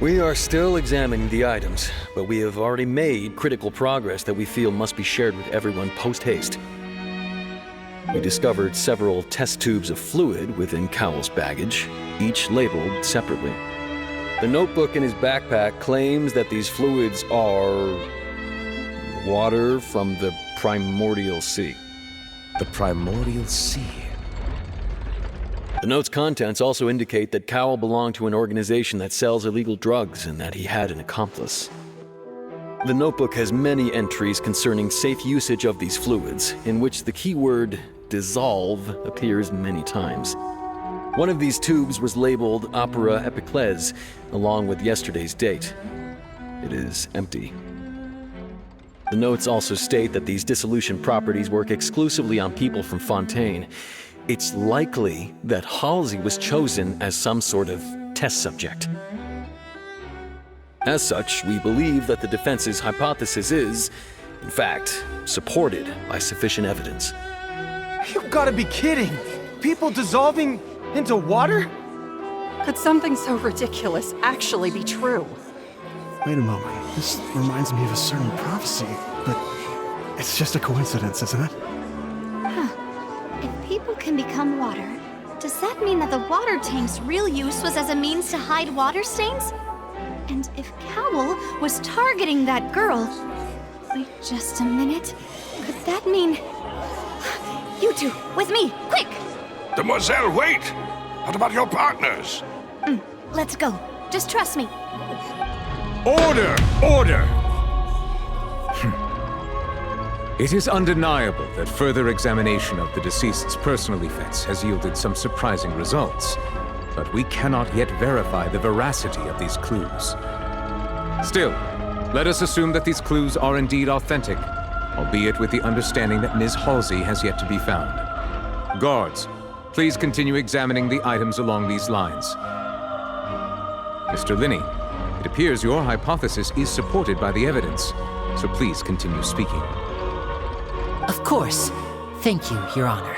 We are still examining the items, but we have already made critical progress that we feel must be shared with everyone post-haste. We discovered several test tubes of fluid within Cowell's baggage, each labeled separately. The notebook in his backpack claims that these fluids are water from the primordial sea. The primordial sea. The note's contents also indicate that Cowell belonged to an organization that sells illegal drugs and that he had an accomplice. The notebook has many entries concerning safe usage of these fluids, in which the keyword dissolve appears many times. One of these tubes was labeled Opera Epiclese, along with yesterday's date. It is empty. The notes also state that these dissolution properties work exclusively on people from Fontaine. It's likely that Halsey was chosen as some sort of test subject. As such, we believe that the defense's hypothesis is, in fact, supported by sufficient evidence. You've got to be kidding! People dissolving into water? Could something so ridiculous actually be true? Wait a moment. This reminds me of a certain prophecy, but it's just a coincidence, isn't it? If people can become water, does that mean that the water tank's real use was as a means to hide water stains? And if Cowell was targeting that girl... Wait just a minute. Could that mean... You two, with me, quick! Demoiselle, wait! What about your partners? Let's go. Just trust me. Order! Order! It is undeniable that further examination of the deceased's personal effects has yielded some surprising results, but we cannot yet verify the veracity of these clues. Still, let us assume that these clues are indeed authentic, albeit with the understanding that Ms. Halsey has yet to be found. Guards, please continue examining the items along these lines. Mr. Linney, it appears your hypothesis is supported by the evidence, so please continue speaking. Of course. Thank you, Your Honor.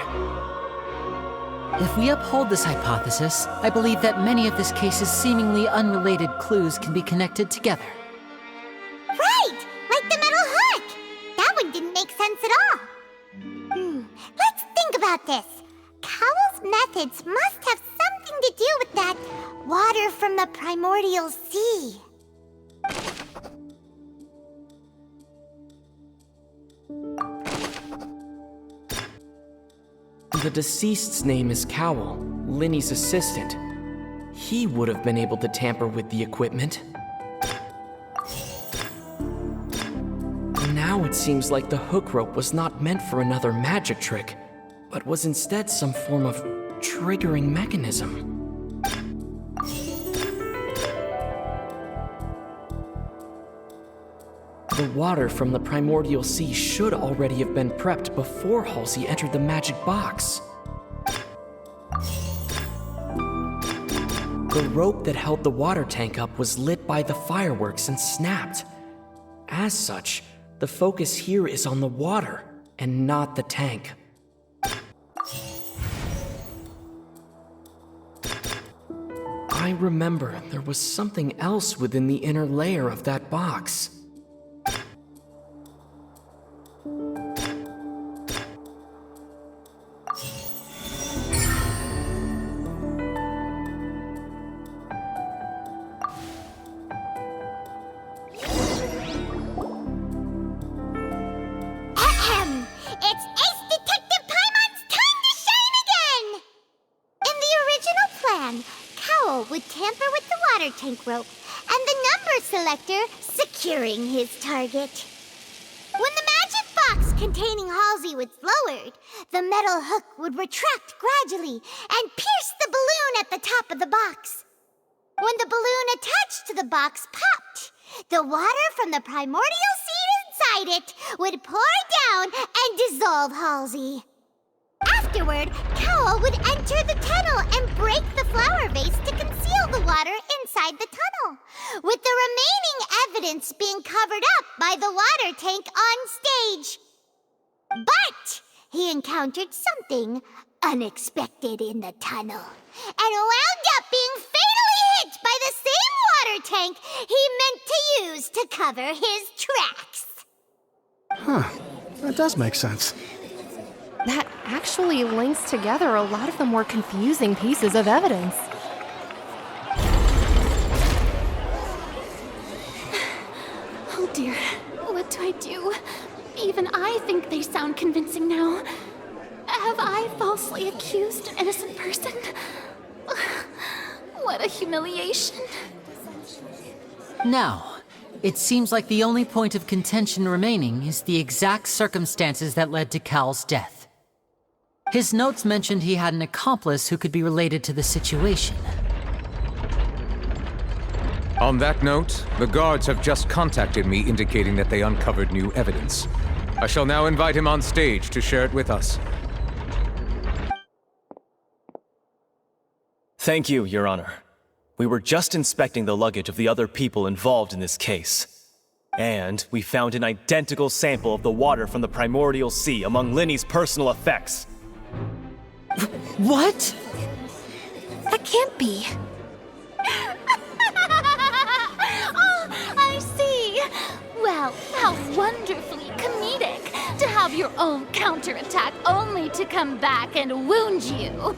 If we uphold this hypothesis, I believe that many of this case's seemingly unrelated clues can be connected together. Right! Like the metal hook! That one didn't make sense at all. Let's think about this. Cowell's methods must have something to do with that water from the primordial sea. The deceased's name is Cowell, Linney's assistant. He would have been able to tamper with the equipment. Now it seems like the hook rope was not meant for another magic trick, but was instead some form of triggering mechanism. The water from the primordial sea should already have been prepped before Halsey entered the magic box. The rope that held the water tank up was lit by the fireworks and snapped. As such, the focus here is on the water and not the tank. I remember there was something else within the inner layer of that box. Would tamper with the water tank rope and the number selector securing his target. When the magic box containing Halsey was lowered, the metal hook would retract gradually and pierce the balloon at the top of the box. When the balloon attached to the box popped, the water from the primordial seed inside it would pour down and dissolve Halsey. Afterward, Cowell would enter the tunnel and break the flower vase to conceal the water inside the tunnel, with the remaining evidence being covered up by the water tank on stage. But he encountered something unexpected in the tunnel and wound up being fatally hit by the same water tank he meant to use to cover his tracks. Huh. That does make sense. That actually links together a lot of the more confusing pieces of evidence. Oh dear, what do I do? Even I think they sound convincing now. Have I falsely accused an innocent person? What a humiliation. Now, it seems like the only point of contention remaining is the exact circumstances that led to Cal's death. His notes mentioned he had an accomplice who could be related to the situation. On that note, the guards have just contacted me indicating that they uncovered new evidence. I shall now invite him on stage to share it with us. Thank you, Your Honor. We were just inspecting the luggage of the other people involved in this case. And we found an identical sample of the water from the primordial sea among Linny's personal effects. What? That can't be. Oh, I see. Well, how wonderfully comedic to have your own counterattack only to come back and wound you.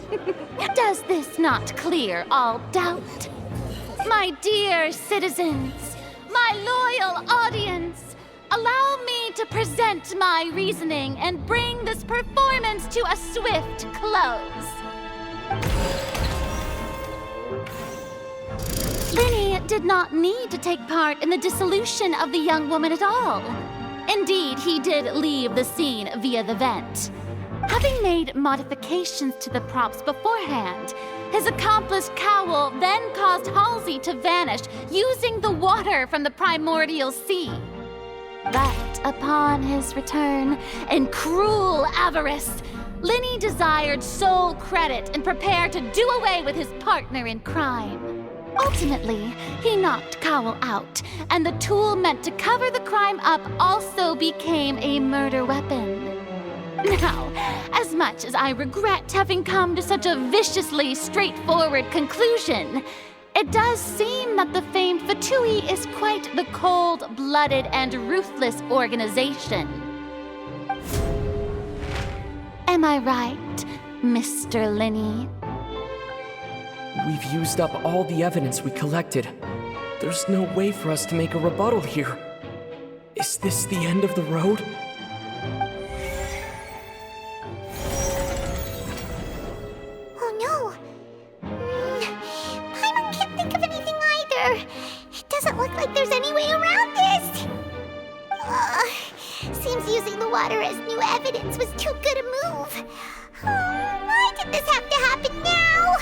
Does this not clear all doubt? My dear citizens, my loyal audience, allow me to present my reasoning and bring this performance to a swift close. Linny did not need to take part in the dissolution of the young woman at all. Indeed, he did leave the scene via the vent. Having made modifications to the props beforehand, his accomplice Cowl then caused Halsey to vanish using the water from the primordial sea. But upon his return, in cruel avarice, Linny desired sole credit and prepared to do away with his partner in crime. Ultimately, he knocked Cowl out, and the tool meant to cover the crime up also became a murder weapon. Now, as much as I regret having come to such a viciously straightforward conclusion, it does seem that the famed Fatui is quite the cold-blooded and ruthless organization. Am I right, Mr. Linny? We've used up all the evidence we collected. There's no way for us to make a rebuttal here. Is this the end of the road? Oh no. Paimon can't think of anything either. It doesn't look like there's any way around this. Seems using the water as new evidence was too good a move. Why did this have to happen now?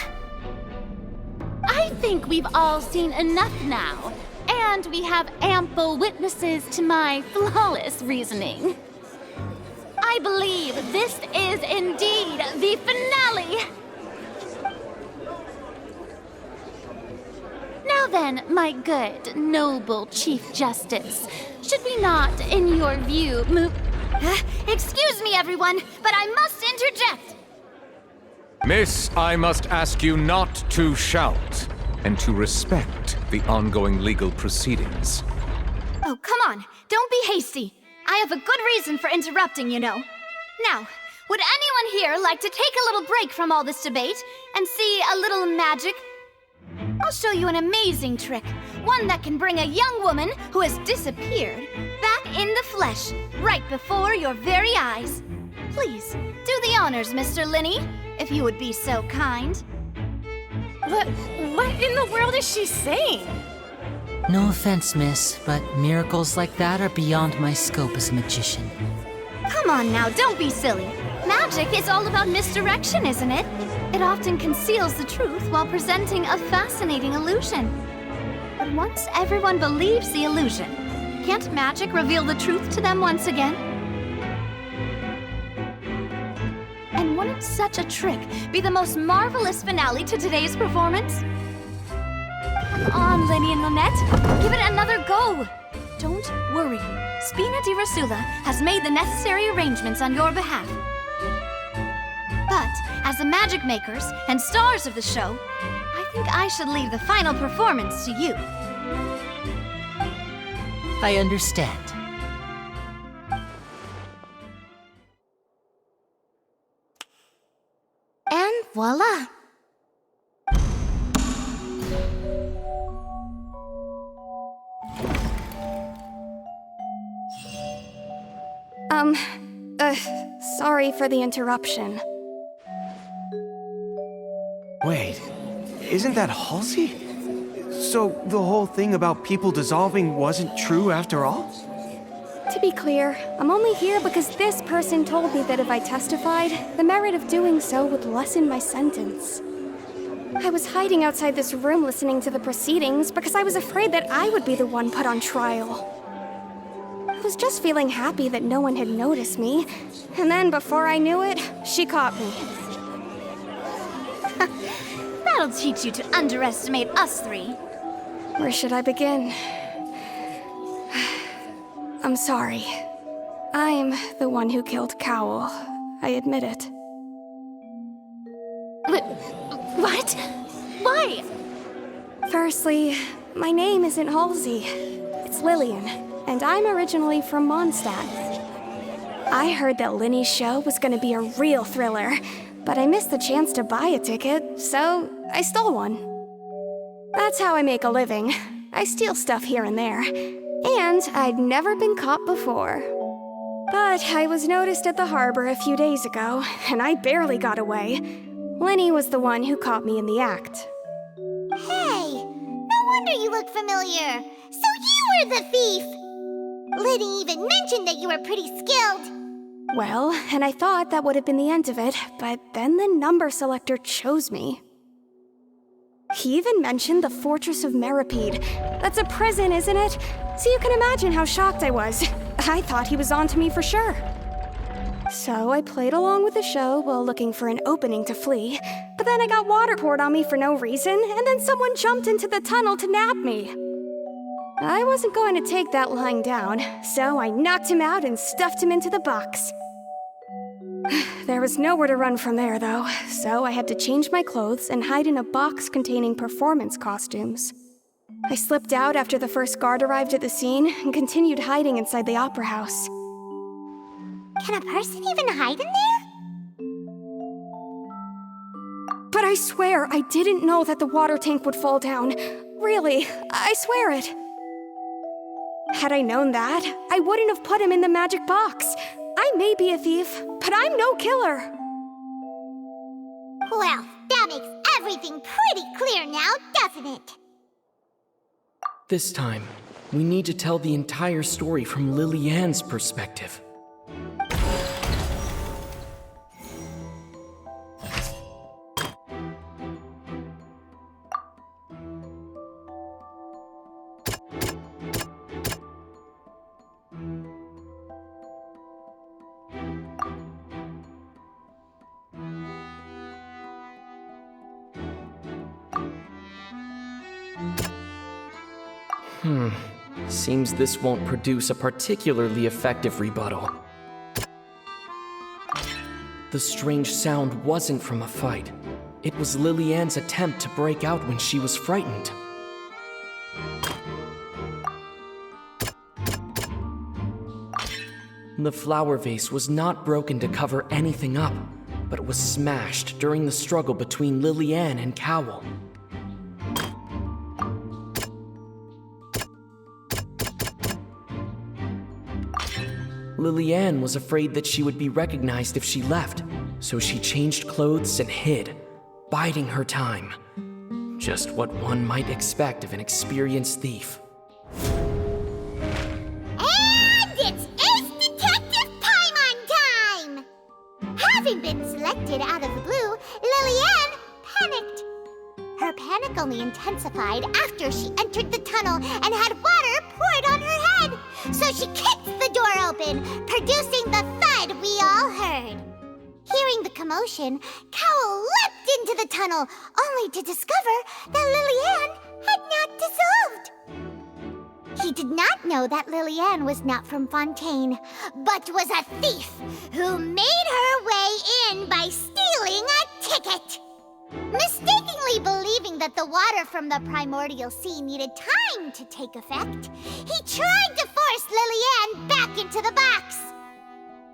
I think we've all seen enough now, and we have ample witnesses to my flawless reasoning. I believe this is indeed the finale. Now then, my good, noble Chief Justice, should we not, in your view, move... Excuse me, everyone, but I must interject. Miss, I must ask you not to shout, and to respect the ongoing legal proceedings. Oh, come on. Don't be hasty. I have a good reason for interrupting, you know. Now, would anyone here like to take a little break from all this debate and see a little magic? I'll show you an amazing trick. One that can bring a young woman who has disappeared back in the flesh, right before your very eyes. Please, do the honors, Mr. Linny, if you would be so kind. What in the world is she saying? No offense, miss, but miracles like that are beyond my scope as a magician. Come on now, don't be silly. Magic is all about misdirection, isn't it? It often conceals the truth while presenting a fascinating illusion. But once everyone believes the illusion, can't magic reveal the truth to them once again? And wouldn't such a trick be the most marvelous finale to today's performance? Come on, Linny and Lynette, give it another go. Don't worry, Spina di Rasula has made the necessary arrangements on your behalf. But as the magic makers and stars of the show, I think I should leave the final performance to you. I understand. And voila! Sorry for the interruption. Wait, isn't that Halsey? So the whole thing about people dissolving wasn't true after all? To be clear, I'm only here because this person told me that if I testified, the merit of doing so would lessen my sentence. I was hiding outside this room listening to the proceedings because I was afraid that I would be the one put on trial. I was just feeling happy that no one had noticed me, and then before I knew it, she caught me. That'll teach you to underestimate us three. Where should I begin? I'm sorry. I'm the one who killed Cowl. I admit it. What? Why? Firstly, my name isn't Halsey. It's Lillian, and I'm originally from Mondstadt. I heard that Linny's show was gonna be a real thriller, but I missed the chance to buy a ticket, so I stole one. That's how I make a living. I steal stuff here and there. And I'd never been caught before. But I was noticed at the harbor a few days ago, and I barely got away. Linny was the one who caught me in the act. Hey, no wonder you look familiar. So you were the thief! Liddy even mentioned that you were pretty skilled. Well, and I thought that would have been the end of it, but then the number selector chose me. He even mentioned the Fortress of Meripede. That's a prison, isn't it? So you can imagine how shocked I was. I thought he was on to me for sure. So I played along with the show while looking for an opening to flee, but then I got water poured on me for no reason, and then someone jumped into the tunnel to nab me. I wasn't going to take that lying down, so I knocked him out and stuffed him into the box. There was nowhere to run from there, though, so I had to change my clothes and hide in a box containing performance costumes. I slipped out after the first guard arrived at the scene and continued hiding inside the opera house. Can a person even hide in there? But I swear I didn't know that the water tank would fall down. Really, I swear it. Had I known that, I wouldn't have put him in the magic box. I may be a thief, but I'm no killer. Well, that makes everything pretty clear now, doesn't it? This time, we need to tell the entire story from Lily-Ann's perspective. Seems this won't produce a particularly effective rebuttal. The strange sound wasn't from a fight. It was Lily-Ann's attempt to break out when she was frightened. The flower vase was not broken to cover anything up, but it was smashed during the struggle between Lily-Ann and Cowl. Lily-Ann was afraid that she would be recognized if she left, so she changed clothes and hid, biding her time. Just what one might expect of an experienced thief. And it's Ace Detective Paimon time! Having been selected out of the blue, Lily-Ann panicked. Her panic only intensified after she entered the tunnel and had water poured on her head. So she kicked the door open, producing the thud we all heard. Hearing the commotion, Cowl leapt into the tunnel, only to discover that Lily-Ann had not dissolved. He did not know that Lily-Ann was not from Fontaine, but was a thief who made her way in by stealing a ticket! Mistakenly believing that the water from the primordial sea needed time to take effect, he tried to force Lillian back into the box.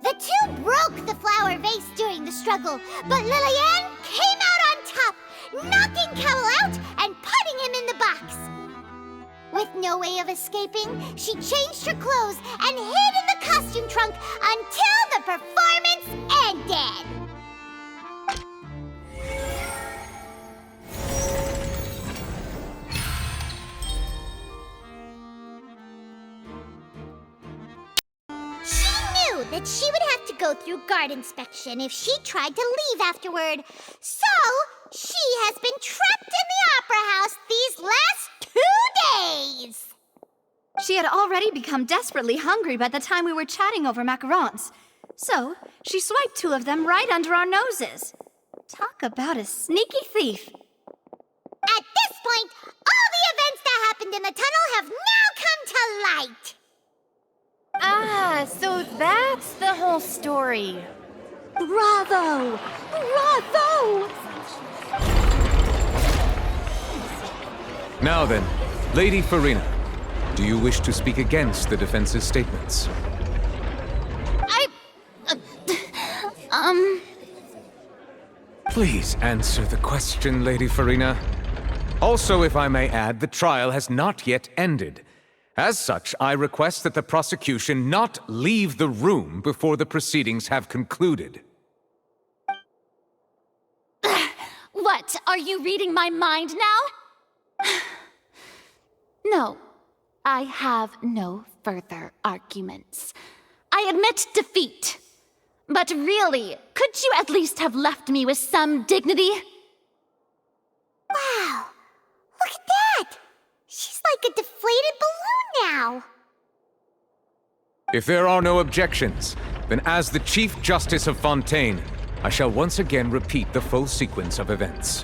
The two broke the flower vase during the struggle, but Lillian came out on top, knocking Cowell out and putting him in the box. With no way of escaping, she changed her clothes and hid in the costume trunk until the performance ended. That she would have to go through guard inspection if she tried to leave afterward. So, she has been trapped in the Opera House these last 2 days. She had already become desperately hungry by the time we were chatting over macarons. So, she swiped 2 of them right under our noses. Talk about a sneaky thief. At this point, all the events that happened in the tunnel have now come to light. Ah, so that's the whole story. Bravo! Bravo! Now then, Lady Farina, do you wish to speak against the defense's statements? Please answer the question, Lady Farina. Also, if I may add, the trial has not yet ended. As such, I request that the prosecution not leave the room before the proceedings have concluded. What, are you reading my mind now? No, I have no further arguments. I admit defeat. But really, could you at least have left me with some dignity? Wow, look at that! She's like a deflated balloon now. If there are no objections, then as the Chief Justice of Fontaine, I shall once again repeat the full sequence of events.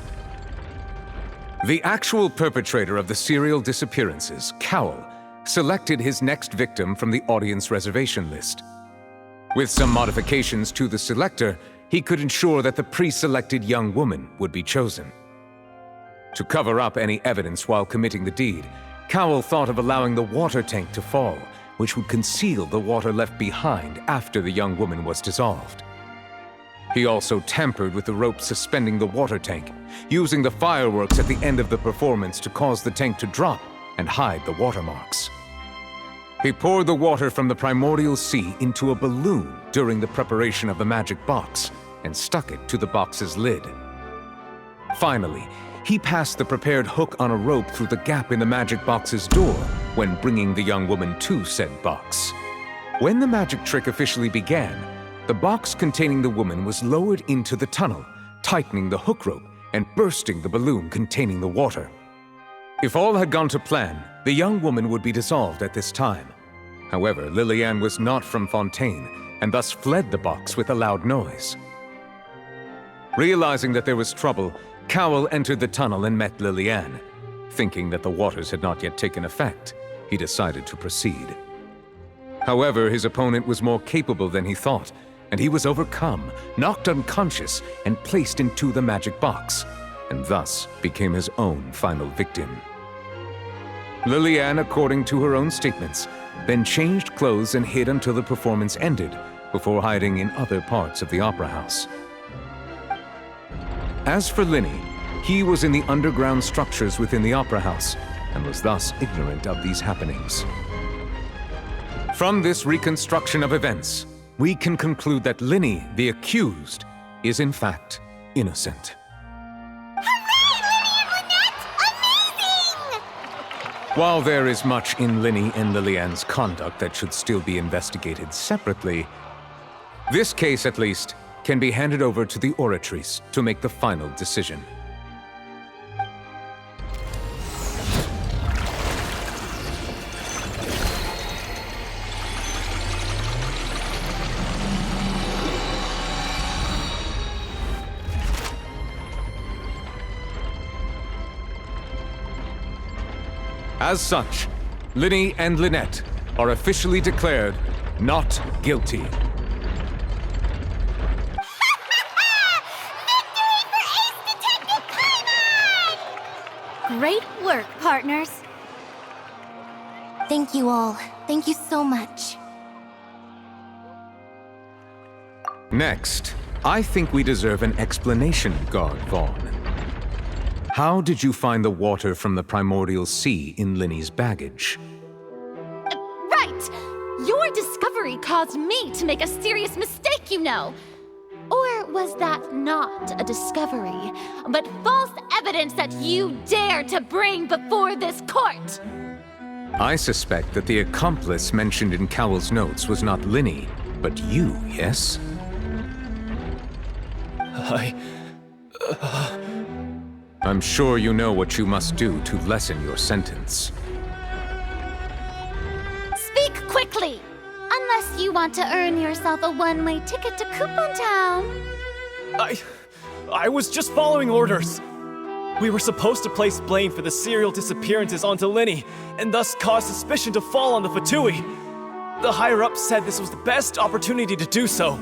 The actual perpetrator of the serial disappearances, Cowell, selected his next victim from the audience reservation list. With some modifications to the selector, he could ensure that the pre-selected young woman would be chosen. To cover up any evidence while committing the deed, Cowell thought of allowing the water tank to fall, which would conceal the water left behind after the young woman was dissolved. He also tampered with the rope suspending the water tank, using the fireworks at the end of the performance to cause the tank to drop and hide the watermarks. He poured the water from the primordial sea into a balloon during the preparation of the magic box and stuck it to the box's lid. Finally, he passed the prepared hook on a rope through the gap in the magic box's door when bringing the young woman to said box. When the magic trick officially began, the box containing the woman was lowered into the tunnel, tightening the hook rope and bursting the balloon containing the water. If all had gone to plan, the young woman would be dissolved at this time. However, Lillian was not from Fontaine and thus fled the box with a loud noise. Realizing that there was trouble, Cowell entered the tunnel and met Lillian. Thinking that the waters had not yet taken effect, he decided to proceed. However, his opponent was more capable than he thought, and he was overcome, knocked unconscious, and placed into the magic box, and thus became his own final victim. Lillian, according to her own statements, then changed clothes and hid until the performance ended, before hiding in other parts of the opera house. As for Linny, he was in the underground structures within the opera house, and was thus ignorant of these happenings. From this reconstruction of events, we can conclude that Linny, the accused, is in fact innocent. While there is much in Linny and Lillian's conduct that should still be investigated separately, this case, at least, can be handed over to the Oratrice to make the final decision. As such, Linny and Lynette are officially declared not guilty. Victory for Great work, partners. Thank you all. Thank you so much. Next, I think we deserve an explanation, Guard Vaughn. How did you find the water from the primordial sea in Linny's baggage? Right! Your discovery caused me to make a serious mistake, you know. Or was that not a discovery, but false evidence that you dared to bring before this court? I suspect that the accomplice mentioned in Cowell's notes was not Linny, but you, yes? I'm sure you know what you must do to lessen your sentence. Speak quickly! Unless you want to earn yourself a one-way ticket to Coupon Town. I was just following orders. We were supposed to place blame for the serial disappearances onto Linny, and thus cause suspicion to fall on the Fatui. The higher-ups said this was the best opportunity to do so.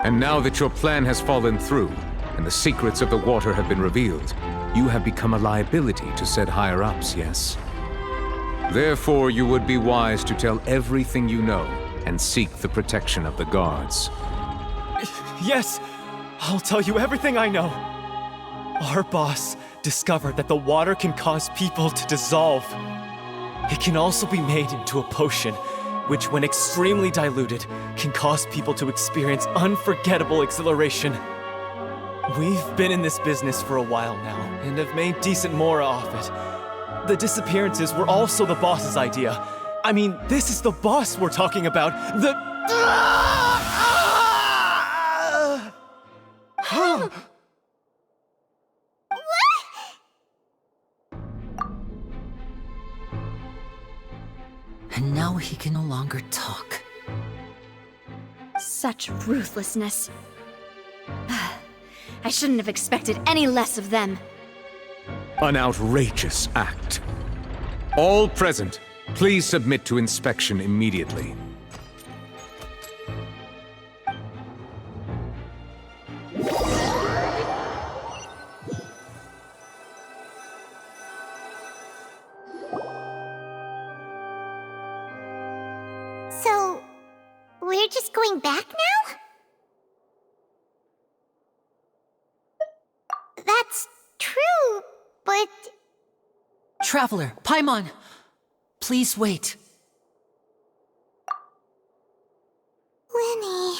And now that your plan has fallen through, and the secrets of the water have been revealed, you have become a liability to said higher-ups, yes? Therefore, you would be wise to tell everything you know, and seek the protection of the guards. Yes, I'll tell you everything I know. Our boss discovered that the water can cause people to dissolve. It can also be made into a potion, which when extremely diluted, can cause people to experience unforgettable exhilaration. We've been in this business for a while now, and have made decent mora off it. The disappearances were also the boss's idea. I mean, this is the boss we're talking about. And now he can no longer talk. Such ruthlessness. I shouldn't have expected any less of them. An outrageous act. All present, please submit to inspection immediately. So, we're just going back now? That's true, but... Traveler, Paimon! Please wait. Linny...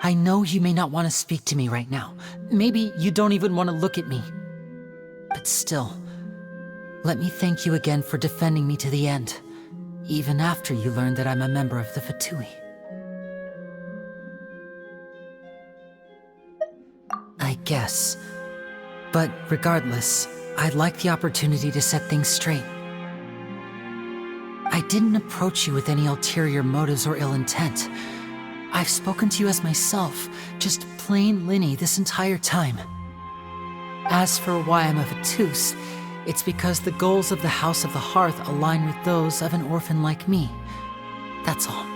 I know you may not want to speak to me right now. Maybe you don't even want to look at me. But still, let me thank you again for defending me to the end, even after you learned that I'm a member of the Fatui. I guess. But regardless, I'd like the opportunity to set things straight. I didn't approach you with any ulterior motives or ill intent. I've spoken to you as myself, just plain Linny this entire time. As for why I'm a Vatus, it's because the goals of the House of the Hearth align with those of an orphan like me. That's all.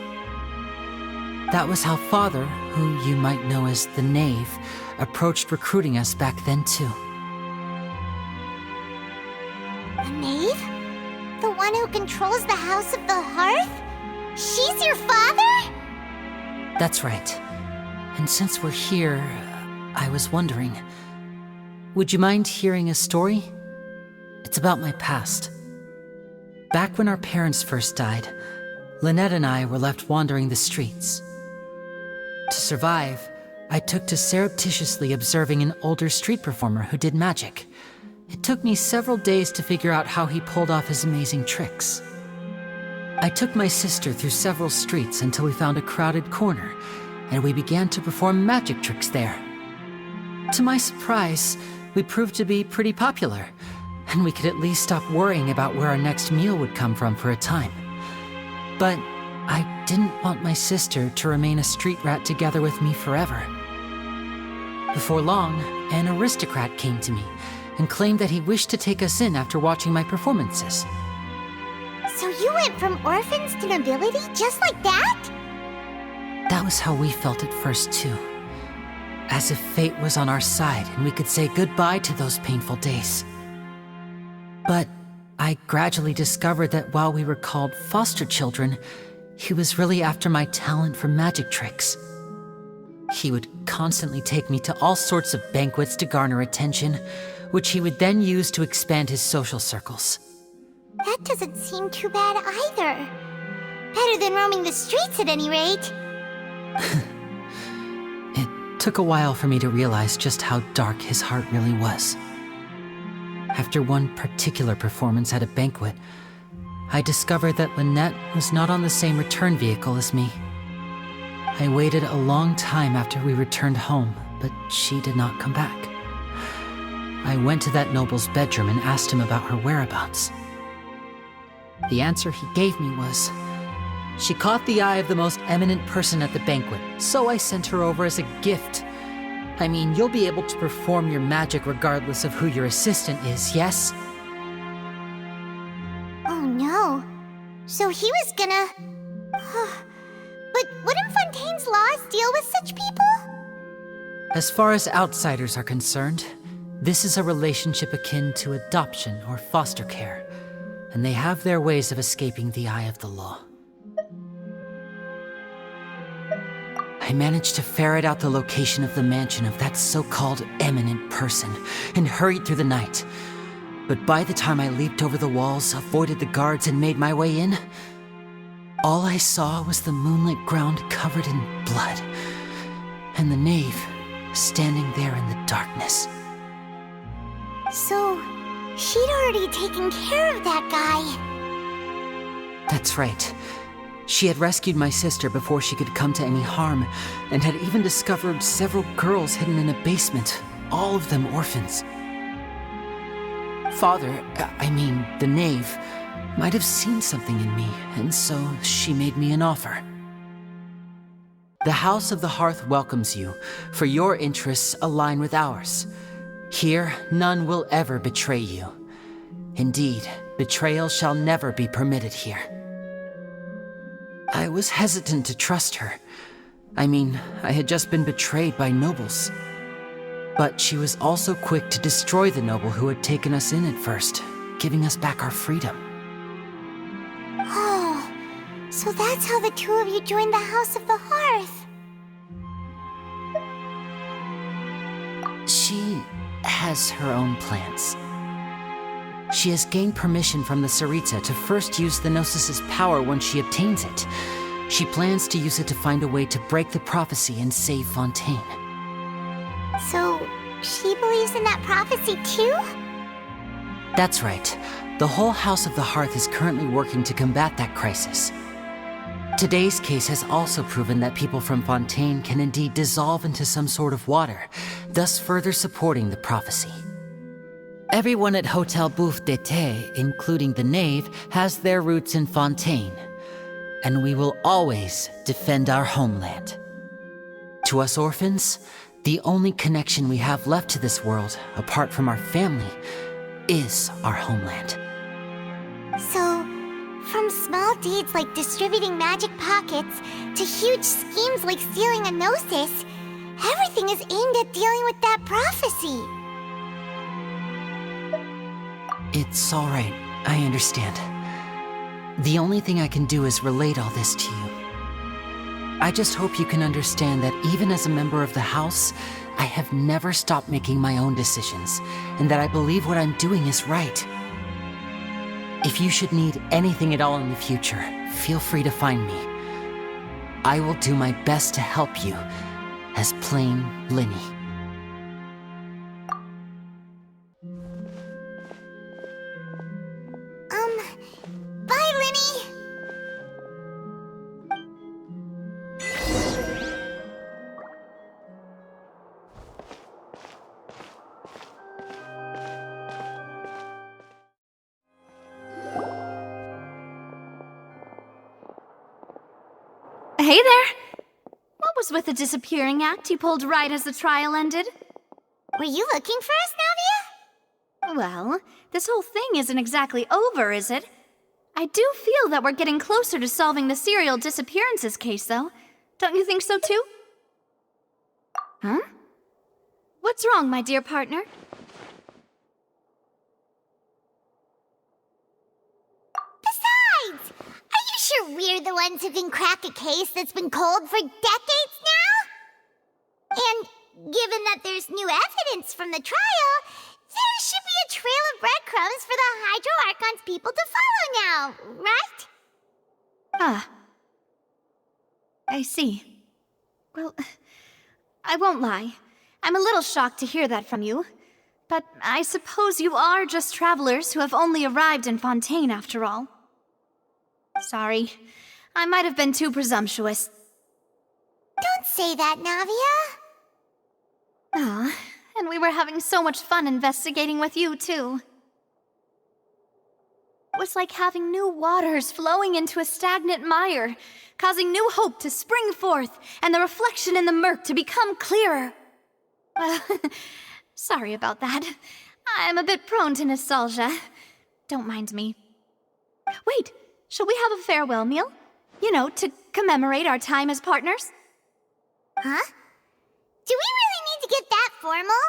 That was how Father, who you might know as the Knave, approached recruiting us back then too. The Knave? The one who controls the House of the Hearth? She's your father? That's right. And since we're here, I was wondering, would you mind hearing a story? It's about my past. Back when our parents first died, Lynette and I were left wandering the streets. To survive, I took to surreptitiously observing an older street performer who did magic. It took me several days to figure out how he pulled off his amazing tricks. I took my sister through several streets until we found a crowded corner, and we began to perform magic tricks there. To my surprise, we proved to be pretty popular, and we could at least stop worrying about where our next meal would come from for a time. But I didn't want my sister to remain a street rat together with me forever. Before long, an aristocrat came to me and claimed that he wished to take us in after watching my performances. So you went from orphans to nobility just like that? That was how we felt at first too. As if fate was on our side and we could say goodbye to those painful days. But I gradually discovered that while we were called foster children, he was really after my talent for magic tricks. He would constantly take me to all sorts of banquets to garner attention, which he would then use to expand his social circles. That doesn't seem too bad either. Better than roaming the streets at any rate. It took a while for me to realize just how dark his heart really was. After one particular performance at a banquet, I discovered that Lynette was not on the same return vehicle as me. I waited a long time after we returned home, but she did not come back. I went to that noble's bedroom and asked him about her whereabouts. The answer he gave me was, she caught the eye of the most eminent person at the banquet, so I sent her over as a gift. I mean, you'll be able to perform your magic regardless of who your assistant is, yes? Oh no. So he was gonna... But wouldn't Fontaine's laws deal with such people? As far as outsiders are concerned, this is a relationship akin to adoption or foster care, and they have their ways of escaping the eye of the law. I managed to ferret out the location of the mansion of that so-called eminent person and hurried through the night. But by the time I leaped over the walls, avoided the guards, and made my way in, all I saw was the moonlit ground covered in blood, and the knave standing there in the darkness. So, she'd already taken care of that guy. That's right. She had rescued my sister before she could come to any harm, and had even discovered several girls hidden in a basement, all of them orphans. The knave, might have seen something in me, and so she made me an offer. The House of the Hearth welcomes you, for your interests align with ours. Here, none will ever betray you. Indeed, betrayal shall never be permitted here. I was hesitant to trust her. I had just been betrayed by nobles. But she was also quick to destroy the noble who had taken us in at first, giving us back our freedom. Oh, so that's how the two of you joined the House of the Hearth. She has her own plans. She has gained permission from the Tsaritsa to first use the Gnosis' power when she obtains it. She plans to use it to find a way to break the prophecy and save Fontaine. So, she believes in that prophecy too? That's right. The whole House of the Hearth is currently working to combat that crisis. Today's case has also proven that people from Fontaine can indeed dissolve into some sort of water, thus further supporting the prophecy. Everyone at Hotel Bouffe d'été, including the knave, has their roots in Fontaine, and we will always defend our homeland. To us orphans, the only connection we have left to this world, apart from our family, is our homeland. So, from small deeds like distributing magic pockets to huge schemes like stealing a Gnosis, everything is aimed at dealing with that prophecy. It's all right. I understand. The only thing I can do is relate all this to you. I just hope you can understand that even as a member of the House, I have never stopped making my own decisions, and that I believe what I'm doing is right. If you should need anything at all in the future, feel free to find me. I will do my best to help you, as plain Linny. Bye, Linny! Hey there! What was with the disappearing act you pulled right as the trial ended? Were you looking for us, Navia? Well, this whole thing isn't exactly over, is it? I do feel that we're getting closer to solving the serial disappearances case, though. Don't you think so, too? Huh? What's wrong, my dear partner? sure we're the ones who can crack a case that's been cold for decades now? And given that there's new evidence from the trial, there should be a trail of breadcrumbs for the Hydro Archon's people to follow now, right? Ah. I see. Well, I won't lie. I'm a little shocked to hear that from you. But I suppose you are just travelers who have only arrived in Fontaine after all. Sorry. I might have been too presumptuous. Don't say that, Navia. Ah, and we were having so much fun investigating with you, too. It was like having new waters flowing into a stagnant mire, causing new hope to spring forth, and the reflection in the murk to become clearer. Well, sorry about that. I'm a bit prone to nostalgia. Don't mind me. Wait, shall we have a farewell meal? You know, to commemorate our time as partners? Huh? Do we really need to get that formal?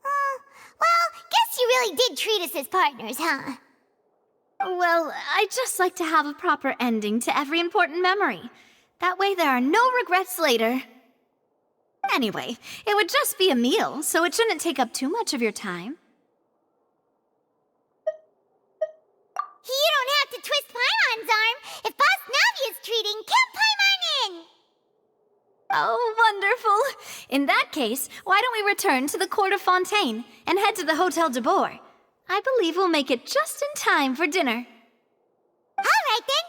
Well, guess you really did treat us as partners, huh? Well, I'd just like to have a proper ending to every important memory. That way there are no regrets later. Anyway, it would just be a meal, so it shouldn't take up too much of your time. You don't have to twist Paimon's arm. If Boss Navia's treating, count Paimon in! Oh, wonderful. In that case, why don't we return to the Court of Fontaine and head to the Hotel de Boer? I believe we'll make it just in time for dinner. All right then.